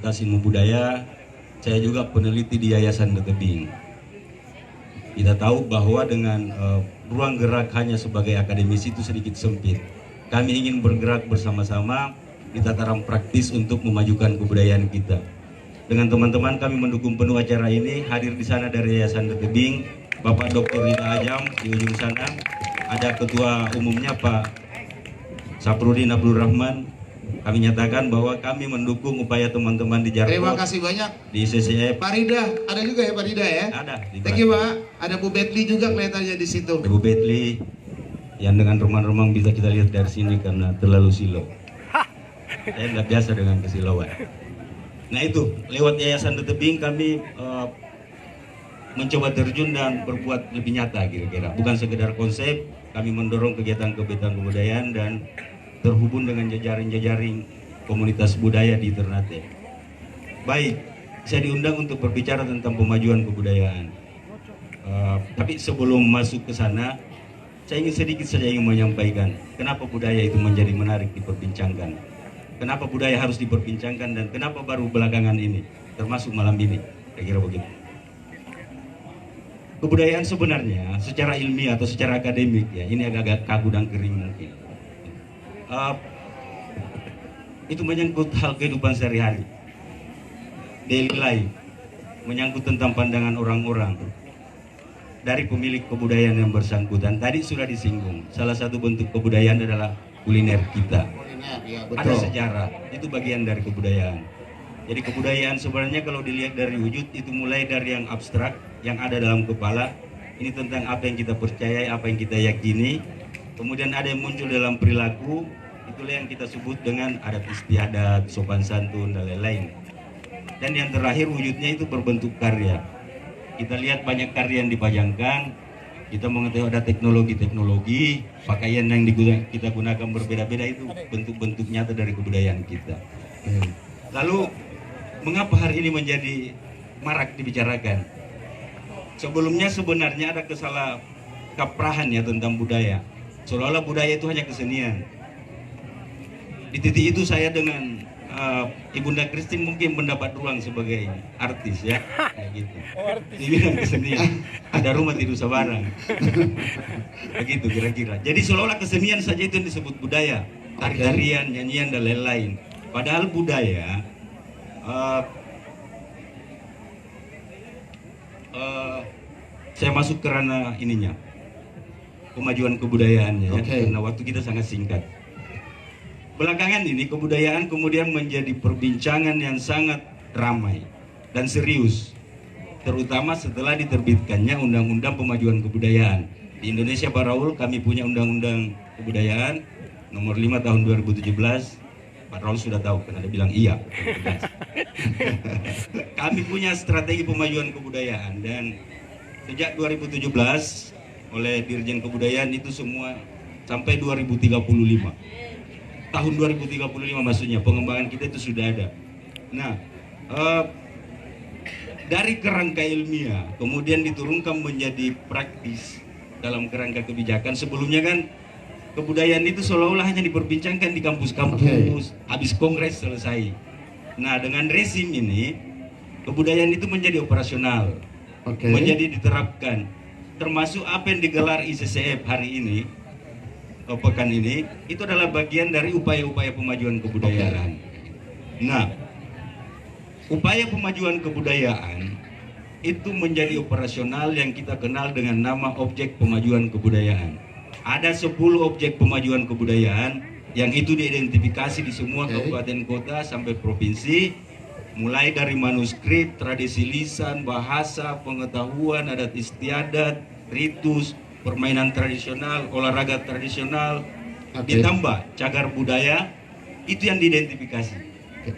Fakultas Ilmu Budaya, saya juga peneliti di Yayasan The Tebing. Kita tahu bahwa dengan ruang gerak hanya sebagai akademisi itu sedikit sempit. Kami ingin bergerak bersama-sama di tataran praktis untuk memajukan kebudayaan kita. Dengan teman-teman kami mendukung penuh acara ini. Hadir di sana dari Yayasan The Tebing, Bapak Dr. Rida Ajam di ujung sana. Ada Ketua Umumnya Pak Saprudin Abdul Rahman. Kami nyatakan bahwa kami mendukung upaya teman-teman di Jarpot. Terima kasih banyak. Di CCF. Pak Rida, ada juga ya Pak Rida ya? Ada. Thank you Pak. Ada Bu Betli juga kelihatannya di situ. Bu Betli yang dengan remang-remang bisa kita lihat dari sini karena terlalu silau. Saya nggak biasa dengan kesilauan. Nah itu, lewat Yayasan The Tebing kami mencoba terjun dan berbuat lebih nyata kira-kira. Bukan sekedar konsep, kami mendorong kegiatan-kegiatan kebudayaan dan terhubung dengan jejaring-jejaring komunitas budaya di Ternate. Baik, saya diundang untuk berbicara tentang pemajuan kebudayaan. Tapi sebelum masuk ke sana, saya ingin sedikit saja menyampaikan kenapa budaya itu menjadi menarik diperbincangkan. Kenapa budaya harus diperbincangkan dan kenapa baru belakangan ini, termasuk malam ini, kira-kira begitu. Kebudayaan sebenarnya secara ilmiah atau secara akademik ya, ini agak kaku dan kering mungkin. Itu menyangkut hal kehidupan sehari-hari, daily life, menyangkut tentang pandangan orang-orang dari pemilik kebudayaan yang bersangkutan. Tadi sudah disinggung, salah satu bentuk kebudayaan adalah kuliner kita. Ya, Ada sejarah, itu bagian dari kebudayaan. Jadi kebudayaan sebenarnya kalau dilihat dari wujud itu mulai dari yang abstrak, yang ada dalam kepala. Ini tentang apa yang kita percaya, apa yang kita yakini. Kemudian ada yang muncul dalam perilaku, itulah yang kita sebut dengan adat istiadat, sopan santun, dan lain-lain. Dan yang terakhir wujudnya itu berbentuk karya. Kita lihat banyak karya yang dipajangkan, kita mengetahui ada teknologi-teknologi, pakaian yang kita gunakan berbeda-beda, itu bentuk-bentuk nyata dari kebudayaan kita. Lalu, mengapa hari ini menjadi marak dibicarakan? Sebelumnya sebenarnya ada kesalah kaprahan ya tentang budaya. Seolah-olah budaya itu hanya kesenian. Di titik itu saya dengan Ibunda Christine mungkin mendapat ruang sebagai artis ya, kayak gitu. Di bidang kesenian. Ada rumah tidur sabarang. Begitu kira-kira. Jadi seolah-olah kesenian saja itu yang disebut budaya. Tari-tarian, nyanyian dan lain-lain. Padahal budaya saya masuk ke ranah ininya, kemajuan kebudayaannya ya, karena waktu kita sangat singkat. Belakangan ini kebudayaan kemudian menjadi perbincangan yang sangat ramai dan serius, terutama setelah diterbitkannya Undang-Undang Pemajuan Kebudayaan. Di Indonesia Pak Raul, kami punya Undang-Undang Kebudayaan nomor 5 tahun 2017. Pak Raul sudah tahu karena dia bilang iya. Kami punya strategi pemajuan kebudayaan dan sejak 2017 oleh Dirjen Kebudayaan itu semua sampai 2035. Tahun 2035 maksudnya pengembangan kita itu sudah ada. Nah, dari kerangka ilmiah kemudian diturunkan menjadi praktis dalam kerangka kebijakan. Sebelumnya kan kebudayaan itu seolah-olah hanya diperbincangkan di kampus-kampus, habis kongres selesai. Nah, dengan rezim ini kebudayaan itu menjadi operasional, menjadi diterapkan, termasuk apa yang digelar ICCF hari ini, pekan ini, itu adalah bagian dari upaya-upaya pemajuan kebudayaan. Nah, upaya pemajuan kebudayaan itu menjadi operasional yang kita kenal dengan nama objek pemajuan kebudayaan. Ada 10 objek pemajuan kebudayaan yang itu diidentifikasi di semua kabupaten kota sampai provinsi, mulai dari manuskrip, tradisi lisan, bahasa, pengetahuan, adat istiadat, ritus, permainan tradisional, olahraga tradisional, ditambah cagar budaya, itu yang diidentifikasi.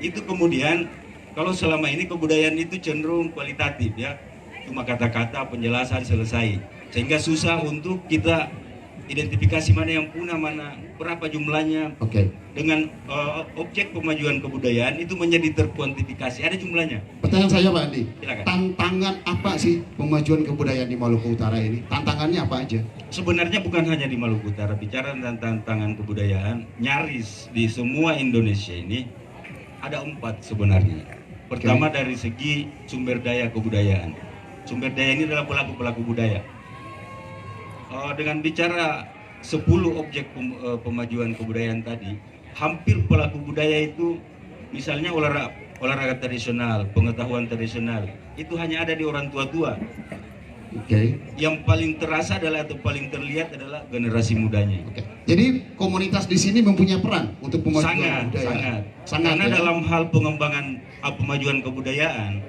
Itu kemudian, kalau selama ini kebudayaan itu cenderung kualitatif ya, cuma kata-kata, penjelasan, selesai. Sehingga susah untuk kita identifikasi mana yang punah, mana berapa jumlahnya. Dengan objek pemajuan kebudayaan itu menjadi terkuantifikasi, ada jumlahnya. Pertanyaan saya Pak Andi, silakan. Tantangan apa sih pemajuan kebudayaan di Maluku Utara ini? Tantangannya apa aja? Sebenarnya bukan hanya di Maluku Utara, bicara tentang tantangan kebudayaan, nyaris di semua Indonesia ini ada 4 sebenarnya. Pertama dari segi sumber daya kebudayaan. Sumber daya ini adalah pelaku-pelaku budaya. Dengan bicara 10 objek pemajuan kebudayaan tadi, hampir pelaku budaya itu misalnya olahraga tradisional, pengetahuan tradisional, itu hanya ada di orang tua-tua. Yang paling terasa adalah atau paling terlihat adalah generasi mudanya. Jadi komunitas di sini mempunyai peran untuk pemajuan budaya. Sangat. Karena dalam hal pengembangan pemajuan kebudayaan,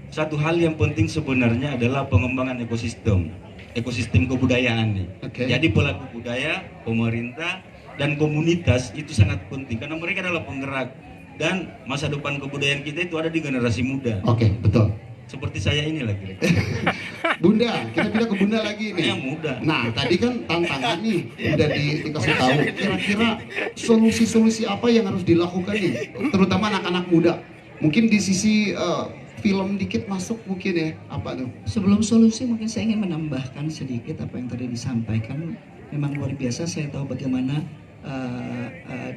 satu hal yang penting sebenarnya adalah pengembangan ekosistem kebudayaan nih. Jadi pelaku budaya, pemerintah, dan komunitas itu sangat penting karena mereka adalah penggerak dan masa depan kebudayaan kita itu ada di generasi muda. Betul. Seperti saya ini lagi. Bunda, kita pindah ke Bunda lagi nih. Muda. Nah, tadi kan tantangan nih udah dikasih tahu. Kira-kira solusi-solusi apa yang harus dilakukan nih, terutama anak-anak muda. Mungkin di sisi film dikit masuk mungkin ya, apa tuh? Sebelum solusi mungkin saya ingin menambahkan sedikit apa yang tadi disampaikan. Memang luar biasa, saya tahu bagaimana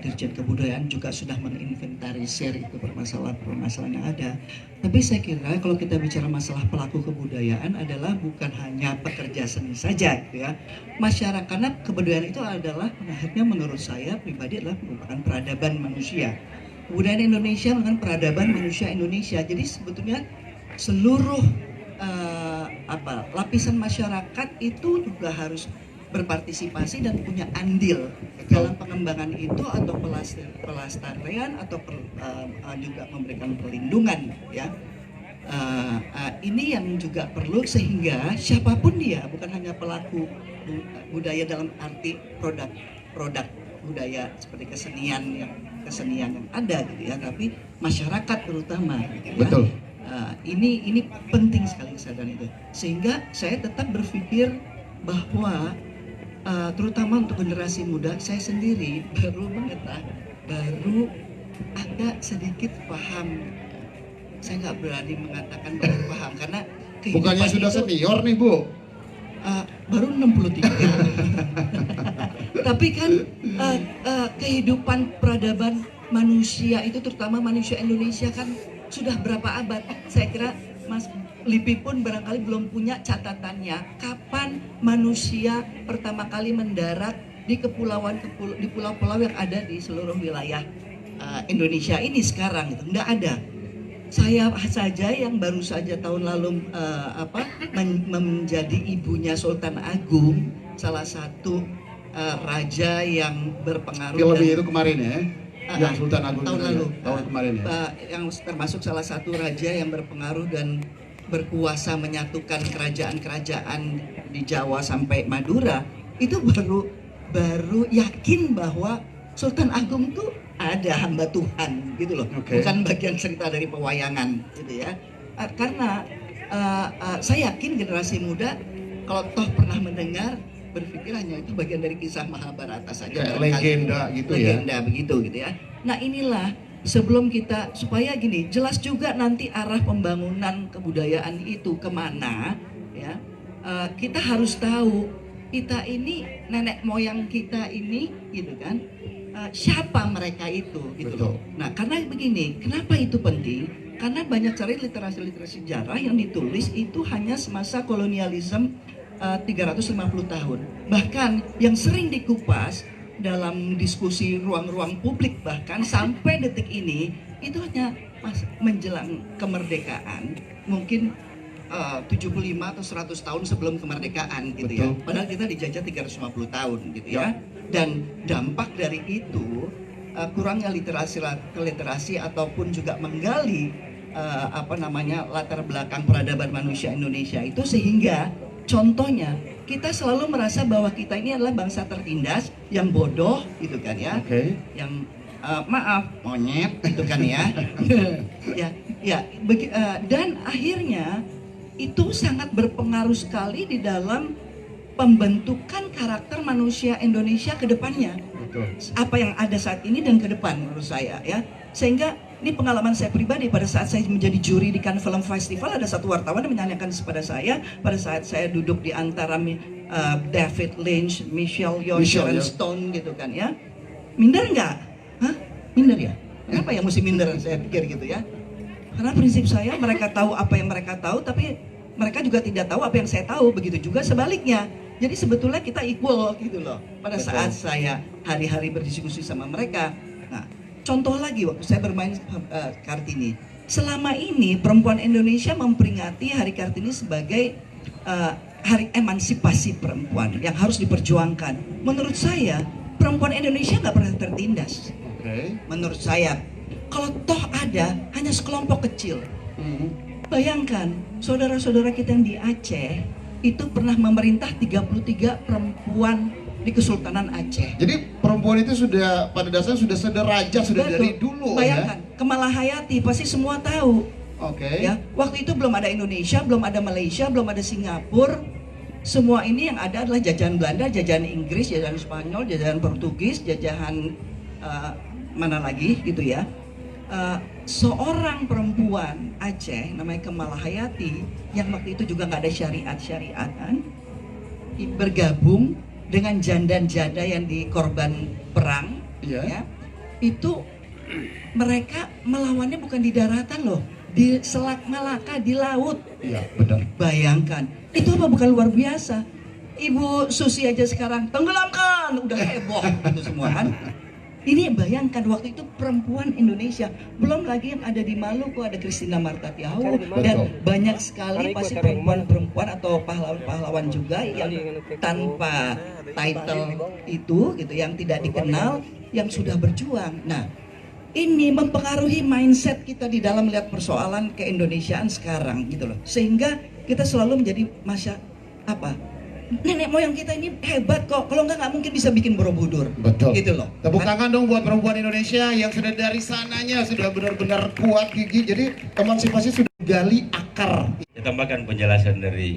Dirjen Kebudayaan juga sudah menginventarisir itu permasalahan yang ada. Tapi saya kira kalau kita bicara masalah pelaku kebudayaan adalah bukan hanya pekerja seni saja, gitu ya. Masyarakat, karena kebudayaan itu adalah akhirnya menurut saya pribadi adalah merupakan peradaban manusia. Kebudayaan Indonesia merupakan peradaban manusia Indonesia. Jadi sebetulnya seluruh lapisan masyarakat itu juga harus berpartisipasi dan punya andil dalam pengembangan itu atau pelestarian atau juga memberikan perlindungan, ya. Ini yang juga perlu sehingga siapapun dia, bukan hanya pelaku budaya dalam arti produk budaya seperti kesenian yang ada gitu ya, tapi masyarakat terutama gitu ya. Betul. Ini penting sekali kesadaran itu, sehingga saya tetap berpikir bahwa terutama untuk generasi muda, saya sendiri baru agak sedikit paham. Saya nggak berani mengatakan baru paham karena bukannya sudah senior nih Bu? Baru 63. Tapi kan kehidupan peradaban manusia itu, terutama manusia Indonesia kan sudah berapa abad. Saya kira Mas Lipi pun barangkali belum punya catatannya kapan manusia pertama kali mendarat di di pulau-pulau yang ada di seluruh wilayah Indonesia ini sekarang itu nggak ada. Saya saja yang baru saja tahun lalu menjadi ibunya Sultan Agung, salah satu raja yang berpengaruh. Film itu kemarin ya? Yang Sultan Agung tahun lalu, tahun kemarin ya? yang termasuk salah satu raja yang berpengaruh dan berkuasa menyatukan kerajaan-kerajaan di Jawa sampai Madura, itu baru yakin bahwa Sultan Agung itu ada hamba Tuhan gitu loh, bukan bagian cerita dari pewayangan gitu ya. Karena saya yakin generasi muda kalau toh pernah mendengar berpikir hanya itu bagian dari kisah Mahabharata saja, kayak legenda gitu ya. Legenda begitu gitu ya. Nah inilah sebelum kita supaya gini jelas juga nanti arah pembangunan kebudayaan itu kemana ya, kita harus tahu kita ini nenek moyang kita ini gitu kan, siapa mereka itu gitu loh. Nah karena begini, kenapa itu penting? Karena banyak cari literasi sejarah yang ditulis itu hanya semasa kolonialisme 350 tahun. Bahkan yang sering dikupas dalam diskusi ruang-ruang publik bahkan sampai detik ini itu hanya menjelang kemerdekaan, mungkin 75 atau 100 tahun sebelum kemerdekaan gitu. Betul. Ya. Padahal kita dijajah 350 tahun gitu ya. Dan dampak dari itu kurangnya literasi ataupun juga menggali latar belakang peradaban manusia Indonesia itu, sehingga contohnya kita selalu merasa bahwa kita ini adalah bangsa tertindas yang bodoh gitu kan ya, yang maaf monyet gitu kan ya. Dan akhirnya itu sangat berpengaruh sekali di dalam pembentukan karakter manusia Indonesia ke depannya. Apa yang ada saat ini dan ke depan menurut saya ya. Sehingga ini pengalaman saya pribadi pada saat saya menjadi juri di Cannes Film Festival, ada satu wartawan yang menanyakan kepada saya pada saat saya duduk di antara David Lynch, Michelle Yeoh, Sharon Stone gitu kan ya. Minder nggak? Hah? Minder ya? Kenapa yang mesti minder? Saya pikir gitu ya. Karena prinsip saya mereka tahu apa yang mereka tahu, tapi mereka juga tidak tahu apa yang saya tahu. Begitu juga sebaliknya. Jadi sebetulnya kita equal gitu loh. Pada saat saya hari-hari berdiskusi sama mereka. Nah, contoh lagi waktu saya bermain Kartini. Selama ini perempuan Indonesia memperingati Hari Kartini sebagai hari emansipasi perempuan yang harus diperjuangkan. Menurut saya perempuan Indonesia nggak pernah tertindas. Menurut saya, kalau toh ada hanya sekelompok kecil. Bayangkan saudara-saudara kita yang di Aceh itu pernah memerintah 33 perempuan di Kesultanan Aceh. Jadi perempuan itu sudah pada dasarnya sudah sederajat sudah Betul. dari dulu. Bayangkan, Kemala Hayati pasti semua tahu. Ya. Ya, waktu itu belum ada Indonesia, belum ada Malaysia, belum ada Singapura. Semua ini yang ada adalah jajahan Belanda, jajahan Inggris, jajahan Spanyol, jajahan Portugis, jajahan mana lagi gitu ya. Seorang perempuan Aceh namanya Kemala Hayati yang waktu itu juga nggak ada syariat-syariatan, bergabung dengan janda-janda yang dikorban perang, ya, itu mereka melawannya bukan di daratan loh, di Selat Malaka, di laut. Iya, benar. Bayangkan, itu apa bukan luar biasa? Ibu Susi aja sekarang tenggelamkan, udah heboh itu semua kan. Ini bayangkan waktu itu perempuan Indonesia, belum lagi yang ada di Maluku, ada Christina Marta Tiaho, dan banyak sekali pasti perempuan-perempuan atau pahlawan-pahlawan juga yang tanpa title itu gitu, yang tidak dikenal, yang sudah berjuang. Nah, ini mempengaruhi mindset kita di dalam melihat persoalan keindonesiaan sekarang gitu loh. Sehingga kita selalu menjadi nenek moyang kita ini hebat kok, kalau nggak mungkin bisa bikin Borobudur. Betul. Gitu loh. Tepuk tangan dong buat perempuan Indonesia yang sudah dari sananya sudah benar-benar kuat gigi. Jadi emansipasi sudah gali akar. Saya tambahkan penjelasan dari